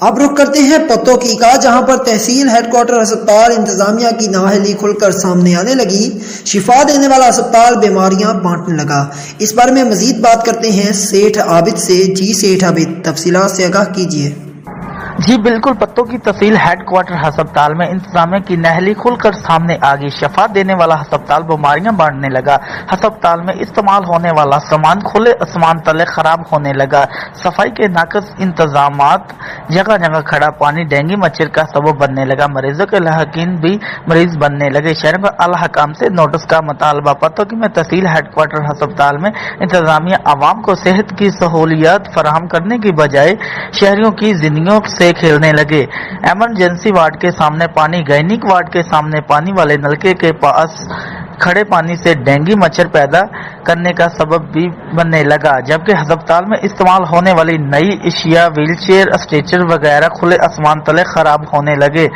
اب رخ کرتے ہیں پتوں کی کا، جہاں پر تحصیل ہیڈ کوارٹر ہسپتال انتظامیہ کی نااہلی کھل کر سامنے آنے لگی۔ شفا دینے والا ہسپتال بیماریاں بانٹنے لگا۔ اس بارے میں مزید بات کرتے ہیں سیٹھ عابد سے۔ جی سیٹھ عابد، تفصیلات سے آگاہ کیجیے۔ جی بالکل، پتوں کی تحصیل ہیڈ کوارٹر ہسپتال میں انتظامیہ کی نااہلی کھل کر سامنے آ گئی۔ شفا دینے والا ہسپتال بیماریاں بانٹنے لگا۔ ہسپتال میں استعمال ہونے والا سامان کھلے آسمان تلے خراب ہونے لگا۔ صفائی کے ناقص انتظامات، جگہ جگہ کھڑا پانی ڈینگی مچھر کا سبب بننے لگا۔ مریضوں کے لاحقین بھی مریض بننے لگے۔ شہروں کے اعلی حکام سے نوٹس کا مطالبہ۔ پتوں کی میں تحصیل ہیڈ کوارٹر ہسپتال میں انتظامیہ عوام کو صحت کی سہولیات فراہم کرنے کی بجائے شہریوں کی زندگیوں سے کھیلنے لگے۔ ایمرجنسی وارڈ کے سامنے پانی، گائنک وارڈ کے سامنے پانی والے نلکے کے پاس کھڑے پانی سے ڈینگی مچھر پیدا کرنے کا سبب بھی بننے لگا، جبکہ ہسپتال میں استعمال ہونے والی نئی اشیاء، ویل چیئر، اسٹریچر وغیرہ کھلے آسمان تلے خراب ہونے لگے۔